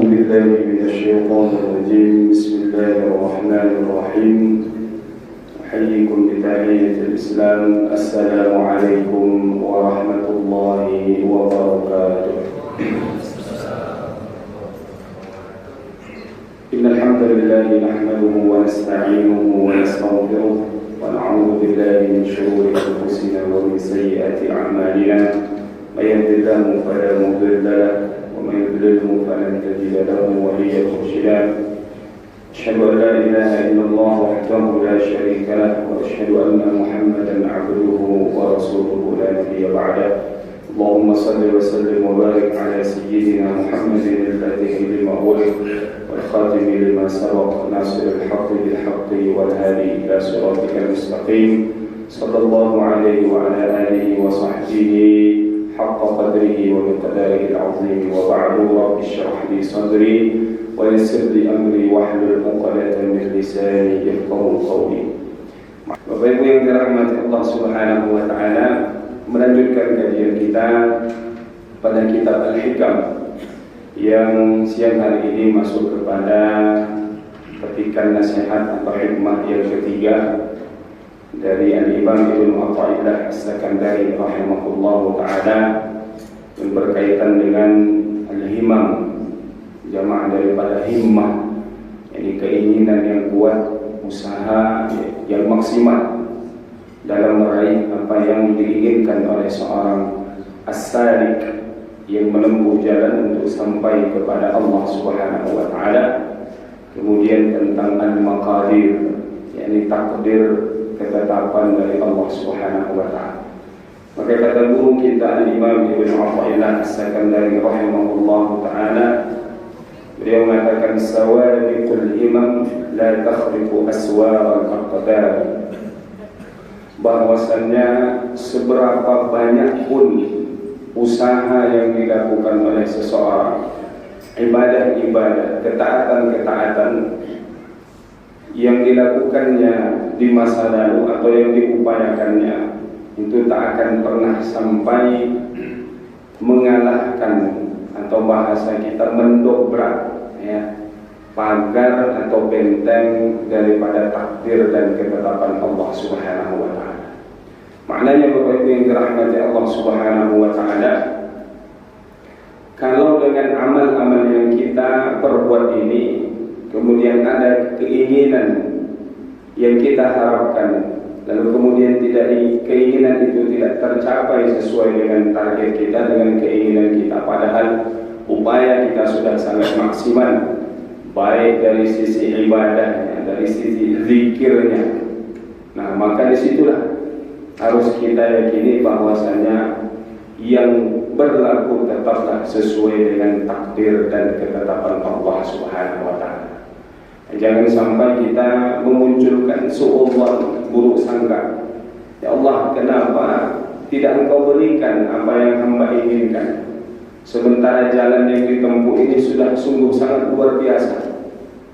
بالله من الشيطان الرجيم. بسم الله الرحمن الرحيم. أحييكم بتحية الإسلام. السلام عليكم ورحمة الله وبركاته. إن الحمد لله نحمده ونستعينه ونستغفره ونعوذ بالله من شرور أنفسنا ومن سيئات أعمالنا. من يهد الله فلا مضل له ومن يضلله فلن تجد له وليا مرشدا. أشهد أن لا إله إلا الله وحده لا شريك له وأشهد أن محمدا عبده ورسوله لا نبي بعده. اللهم صل وسلم وبارك على سيدنا محمد الفاتح لما أغلق والخاتم لما سبق ناصر الحق بالحق والهادي إلى صراطك المستقيم. صلى الله عليه وعلى آله وصحبه حق قدره ومقداره العظيم. وبعد، رب اشرح لي صدري ويسر لي أمري واحلل عقدة من لساني يفقهوا قولي. Bapak Ibu yang dirahmati Allah Subhanahu wa taala, melanjutkan kajian kita pada kitab Al-Hikam yang siang hari ini masuk kepada petikan nasihat atau hikmah yang ketiga dari Al-Imam Ibnu Athaillah As-Sakandari rahimahullahu ta'ala, yang berkaitan dengan Al-Himam, jamaah daripada himmah, yakni keinginan yang kuat, usaha yang maksimal dalam meraih apa yang diinginkan oleh seorang as-salik yang menempuh jalan untuk sampai kepada Allah Subhanahu wa ta'ala. Kemudian tentang al-maqadir, yakni takdir, ketetapan dari Allah Subhanahu wa ta'ala. Maka kata guru kita Al-Imam Ibnu Athaillah As-Sakandari rahimahullahu ta'ala, beliau mengatakan sawabiqul himam la takhriqu aswar al-aqdar, bahwasannya seberapa banyak pun usaha yang dilakukan oleh seseorang, ibadah-ibadah, ketaatan-ketaatan yang dilakukannya di masa lalu atau yang diupayakannya, itu tak akan pernah sampai mengalahkan atau bahasa kita mendobrak pagar atau benteng daripada takdir dan ketetapan Allah Subhanahu wa ta'ala. Maknanya Bapak Ibu yang dirahmati Allah Subhanahu wa ta'ala, kalau dengan amal-amal yang kita perbuat ini kemudian ada keinginan yang kita harapkan, lalu kemudian keinginan itu tidak tercapai sesuai dengan target kita, dengan keinginan kita, padahal upaya kita sudah sangat maksimal, baik dari sisi ibadahnya, dari sisi zikirnya. Nah, maka disitulah harus kita yakini bahwasanya yang berlaku tetaplah sesuai dengan takdir dan ketetapan Allah Subhanahu wa ta'ala. Jangan sampai kita memunculkan su'udzon, buruk sangka. Ya Allah, kenapa tidak Engkau berikan apa yang hamba inginkan, sementara jalan yang ditempuh ini sudah sungguh sangat luar biasa.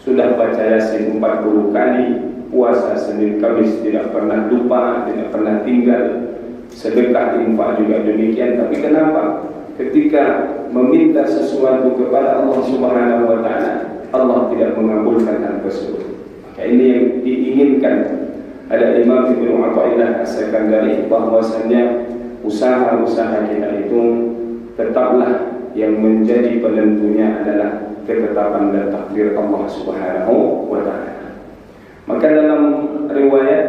Sudah baca Yasin 40 kali, puasa Senin Kamis tidak pernah lupa, tidak pernah tinggal, sedekah infak juga demikian. Tapi kenapa ketika meminta sesuatu kepada Allah Subhanahu wa ta'ala, Allah tidak mengabulkan hal tersebut? Maka ini yang diinginkan ada Imam Ibnu Athaillah As-Sakandari, bahwasanya usaha-usaha kita itu tetaplah yang menjadi penentunya adalah ketetapan dan takdir Allah Subhanahu wa ta'ala. Maka dalam riwayat,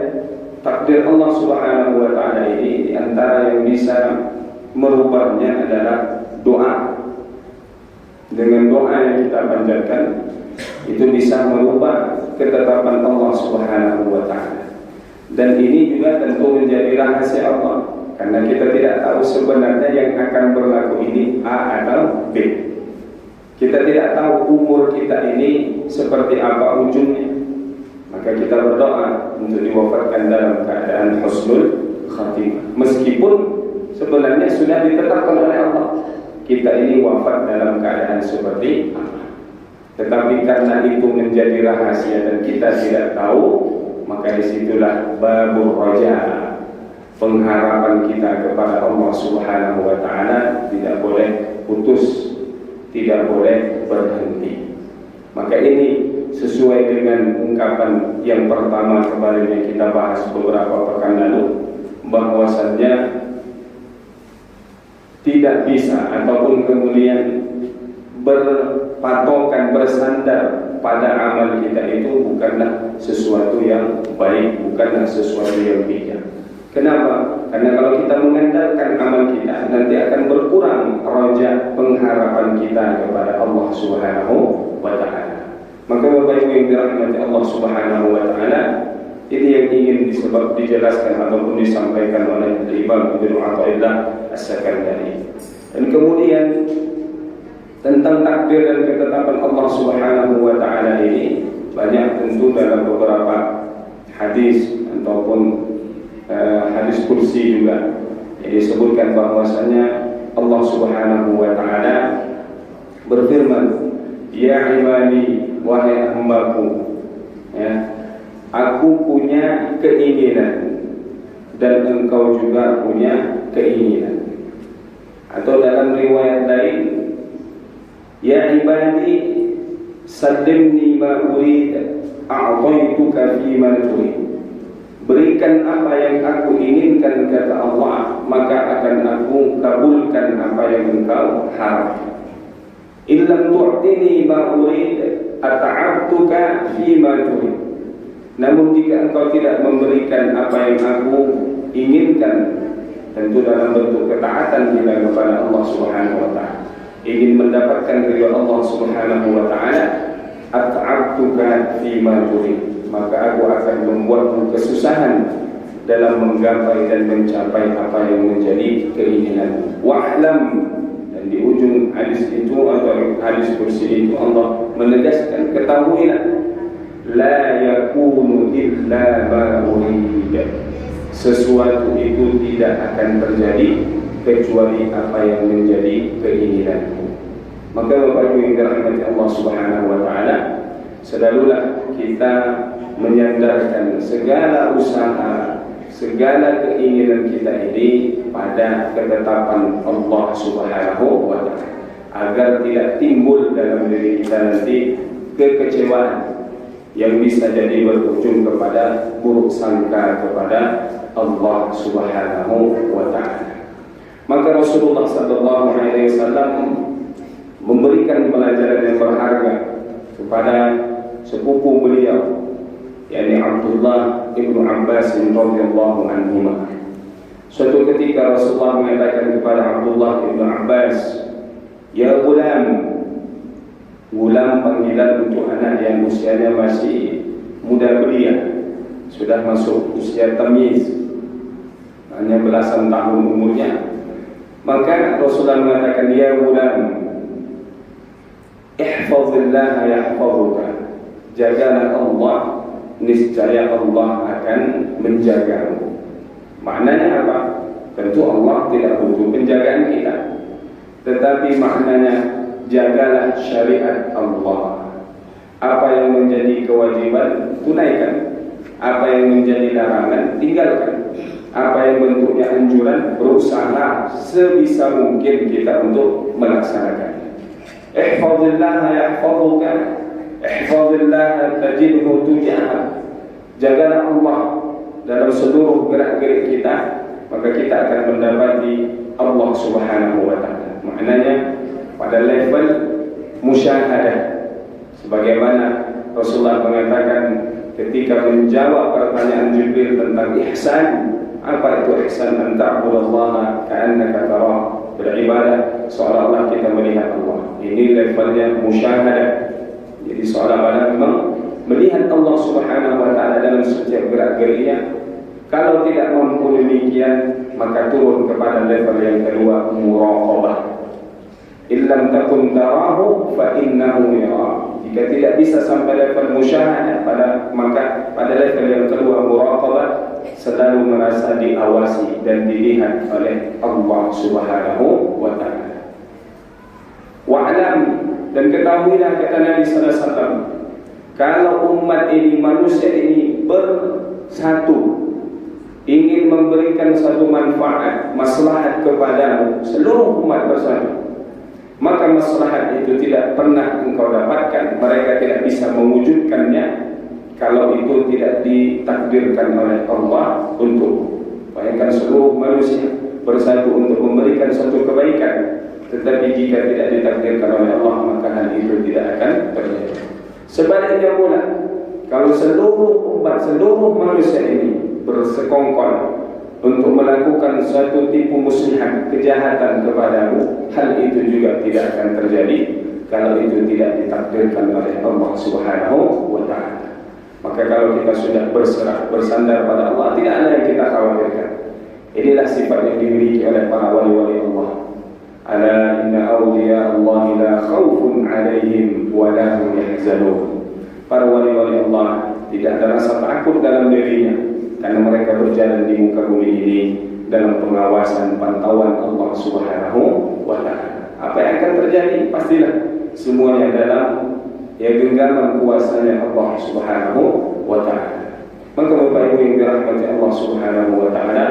takdir Allah Subhanahu wa ta'ala ini, antara yang bisa merubahnya adalah doa. Dengan doa yang kita panjatkan, itu bisa merubah ketetapan Allah Subhanahu wa ta'ala. Dan ini juga tentu menjadi rahasia Allah, karena kita tidak tahu sebenarnya yang akan berlaku ini A atau B. Kita tidak tahu umur kita ini seperti apa ujungnya. Maka kita berdoa untuk diwafatkan dalam keadaan husnul khatimah, meskipun sebenarnya sudah ditetapkan oleh Allah kita ini wafat dalam keadaan seperti apa. Tetapi karena itu menjadi rahasia dan kita tidak tahu, maka disitulah babur raja, pengharapan kita kepada Allah Subhanahu wa ta'ala tidak boleh putus, tidak boleh berhenti. Maka ini sesuai dengan ungkapan yang pertama kemarin yang kita bahas beberapa pekan lalu, bahwasannya tidak bisa ataupun kemudian berpatokan, bersandar pada amal kita itu bukanlah sesuatu yang baik, bukanlah sesuatu yang bijak. Kenapa? Karena kalau kita mengandalkan amal kita, nanti akan berkurang roja pengharapan kita kepada Allah Subhanahu wa Ta'ala. Maka Bapak Ibu yang dirahmati Allah Subhanahu wa Ta'ala, ini yang ingin dijelaskan ataupun disampaikan oleh Imam Ibnu Athaillah As-Sakandari. Dan kemudian tentang takdir dan ketetapan Allah Subhanahu wa Ta'ala ini banyak tentu dalam beberapa hadis ataupun hadis kursi juga yang disebutkan bahwasanya Allah Subhanahu wa Ta'ala berfirman, ya ibadi, wahai hambaku, ya, aku punya keinginan dan engkau juga punya keinginan. Atau dalam riwayat lain, ya ibadi sallimni ma urid a'taituka fi ma turid. Berikan apa yang aku inginkan, kata Allah, maka akan aku kabulkan apa yang engkau harap. Illam tu'tini ma urid ata'abtuka fi ma turid. Namun jika engkau tidak memberikan apa yang aku inginkan, tentu dalam bentuk ketaatan kita kepada Allah Subhanahu wa Ta'ala, ingin mendapatkan ridha Allah Subhanahu wa Ta'ala, at'abtuka fi ma turid, maka aku akan membuatmu kesusahan dalam menggapai dan mencapai apa yang menjadi keinginan. Wa'lam, dan di ujung hadis itu atau hadis kursi itu Allah menegaskan, ketahuilah, la yakunu illa ma urid, sesuatu itu tidak akan terjadi kecuali apa yang menjadi keinginanmu. Maka Bapak Ibu yang dirahmati Allah Subhanahu wa Ta'ala, selalulah kita menyandarkan segala usaha, segala keinginan kita ini pada ketetapan Allah Subhanahu wa Ta'ala, agar tidak timbul dalam diri kita nanti kekecewaan yang bisa jadi berujung kepada buruk sangka kepada Allah Subhanahu wa Ta'ala. Maka Rasulullah sallallahu alaihi wasallam memberikan pelajaran yang berharga kepada sepupu beliau, yakni Abdullah ibnu Abbas radhiyallahu anhuma. Suatu ketika Rasulullah mengatakan kepada Abdullah ibnu Abbas, ya gulam, gulam panggilan untuk anak yang usianya masih muda belia, sudah masuk usia tamyiz, hanya belasan tahun umurnya. Maka Rasulullah mengatakan, ya gulam, ihfazillah yahfazuka, jagalah Allah, niscaya Allah akan menjagamu. Maknanya apa? Tentu Allah tidak butuh penjagaan kita, tetapi maknanya jagalah syariat Allah. Apa yang menjadi kewajiban, tunaikan. Apa yang menjadi larangan, tinggalkan. Apa yang bentuknya anjuran, berusaha sebisa mungkin kita untuk melaksanakannya. Ihfazillah yahfazuka, ihfazillah tajidhu tujahak. Jagalah Allah dalam seluruh gerak-gerik kita, maka kita akan mendapati Allah Subhanahu wa Ta'ala. Maknanya pada level musyahadah, sebagaimana Rasulullah mengatakan ketika menjawab pertanyaan Jibril tentang ihsan, apa itu ihsan? An ta'budallaha ka'annaka tarah, beribadah seolah-olah kita melihat Allah. Ini levelnya musyahadah. Jadi seolah-olah memang melihat Allah Subhanahu wa Ta'ala dalam setiap gerak-geriknya. Kalau tidak mampu demikian, maka turun kepada level yang kedua, muraqabah. Illam takun tarahu fa innahu yara. Jika tidak bisa sampai level musyahadah, maka pada level yang kedua, muraqabah, selalu merasa diawasi dan dilihat oleh Allah Subhanahu wa Ta'ala. Wa'lam, dan ketahuilah, kata Nabi sallallahu alaihi wasallam, kalau umat ini, manusia ini bersatu, ingin memberikan satu manfaat, maslahat kepada seluruh umat bersatu, maka maslahat itu tidak pernah engkau dapatkan, mereka tidak bisa mewujudkannya kalau itu tidak ditakdirkan oleh Allah untuk. Bayangkan seluruh manusia bersatu untuk memberikan suatu kebaikan, tetapi jika tidak ditakdirkan oleh Allah, maka hal itu tidak akan terjadi. Sebaliknya pula, kalau seluruh umat, seluruh manusia ini bersekongkol untuk melakukan suatu tipu muslihat, kejahatan kepadamu, hal itu juga tidak akan terjadi kalau itu tidak ditakdirkan oleh Allah Subhanahu wa Ta'ala. Maka kalau kita sudah berserah, bersandar pada Allah, tidak ada yang kita khawatirkan. Inilah sifat yang dimiliki oleh para wali-wali Allah. Ala inna awliya Allah la khawfun alaihim wa la hum yahzanun. Para wali-wali Allah tidak ada rasa takut dalam dirinya, karena mereka berjalan di muka bumi ini dalam pengawasan pantauan Allah Subhanahu wa Ta'ala. Apa yang akan terjadi? Pastilah semuanya dalam genggaman kuasanya Allah Subhanahu wa Ta'ala. Maka Bapak Ibu yang dirahmati Allah Subhanahu wa Ta'ala,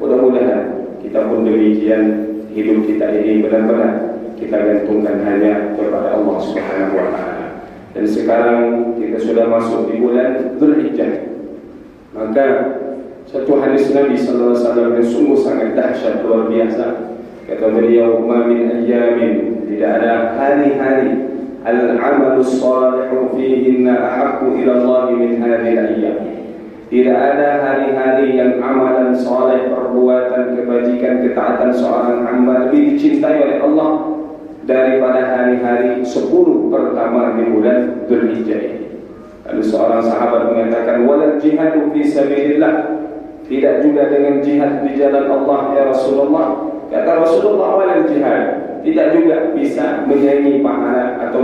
mudah-mudahan kita pun demikian, hidup kita ini benar-benar kita gantungkan hanya kepada Allah Subhanahu wa Ta'ala. Dan sekarang kita sudah masuk di bulan Dzulhijjah. Maka satu hadis Nabi sallallahu alaihi wasallam yang sungguh sangat dahsyat, luar biasa. Kata beliau, "Ma min ayyamin", tidak ada hari-hari al-amalu salihu fihinna ahabbu ila Allah min hadhihi al-ayyam. Tidak ada hari-hari yang amalan saleh, perbuatan kebajikan, ketaatan seorang hamba lebih dicintai oleh Allah daripada hari-hari 10 pertama di bulan Dzulhijjah ini. Lalu seorang sahabat mengatakan, "Walal jihadu fi sabilillah", tidak juga dengan jihad di jalan Allah ya Rasulullah. Kata Rasulullah, "Walal jihad", tidak juga bisa menyaingi pahala atau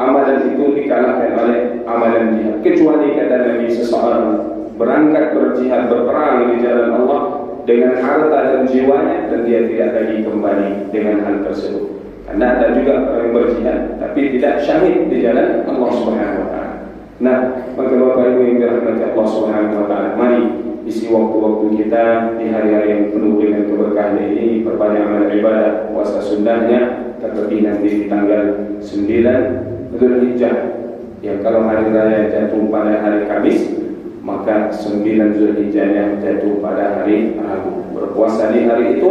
amalan itu dikalahkan oleh amalan jihad, kecuali kata Nabi, seseorang berangkat berjihad, berperang di jalan Allah dengan harta dan jiwanya, dan dia tidak lagi kembali dengan hal tersebut. Karena ada juga orang yang berjihad tapi tidak syahid di jalan Allah Subhanahu wa Ta'ala. Nah, maka Bapak Ibu yang dirahmati Allah Subhanahu wa Ta'ala, mari isi waktu-waktu kita di hari-hari yang penuh dengan keberkahan ini, perbanyak amal ibadah, puasa sunnahnya, terlebih nanti di tanggal 9 Dzulhijjah, yang kalau hari raya jatuh pada hari Kamis, maka 9 Dzulhijjahnya jatuh pada hari Rabu. Berpuasa di hari itu,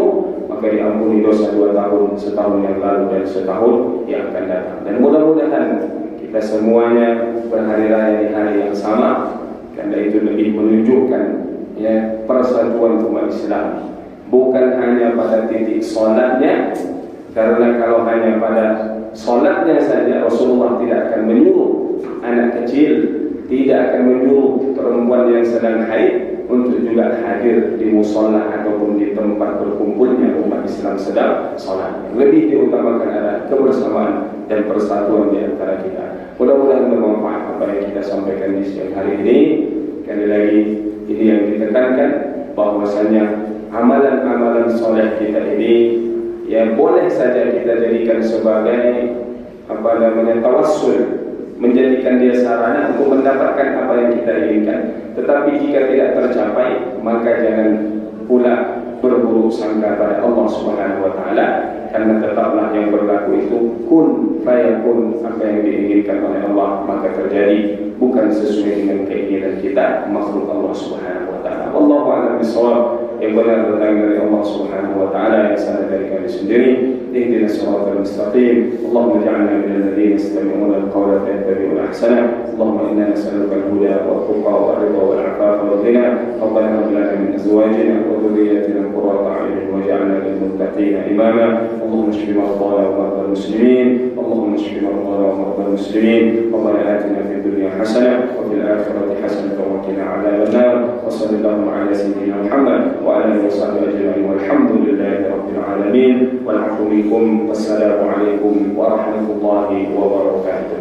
maka diampuni dosa 2 tahun, setahun yang lalu dan setahun yang akan datang. Dan mudah-mudahan kita semuanya berhari raya di hari yang sama, karena itu lebih menunjukkan persatuan umat Islam, bukan hanya pada titik solatnya. Karena kalau hanya pada solatnya saja, Rasulullah tidak akan menyuruh anak kecil, tidak akan menyuruh perempuan yang sedang haid untuk juga hadir di musola ataupun di tempat berkumpulnya umat Islam sedang solat. Lebih diutamakan adalah kebersamaan dan persatuan di antara kita. Mudah-mudahan bermanfaat apa yang kita sampaikan di siang hari ini. Sekali lagi, ini yang ditekankan, bahwasanya amalan-amalan soleh kita ini boleh saja kita jadikan sebagai tawassul, menjadikan dia sarana untuk mendapatkan apa yang kita inginkan. Tetapi jika tidak tercapai, maka jangan pula berburuk sangka pada Allah Subhanahu wa Ta'ala, karena tetaplah yang berlaku itu kun fayakun, apa yang diinginkan oleh Allah maka terjadi, bukan sesuai dengan keinginan kita, makhluk Allah Subhanahu wa Ta'ala. Wallahu a'lam bishawab. Yang benar datang dari Allah Subhanahu wa Ta'ala, yang salah dari kami sendiri. Ihdinas siratal mustaqim. Allahumma ij'alna minal ladzina yastami'una al-qawla fayattabi'una ahsana. Allahumma inna nas'aluka al-huda wat-tuqa war-ridha wal-'afafa wal-ghina. Rabbana hab lana min azwajina wa dhurriyyatina qurrata a'yunin waj'alna lil muttaqina imama. Allahumma ishfi marḍana wa marḍal muslimin. Allahumma ishfi marḍana wa marḍal muslimin. Rabbana atina fid dunya hasanah wa fil akhirati hasanah wa qina 'adzaban nar. Wa sallallahu 'ala sayyidina Muhammad wa alihi wa sahbihi ajma'in. Walhamdulillahi rabbil alamin. Wal 'afwu minkum. Wassalamu alaikum warahmatullahi wabarakatuh.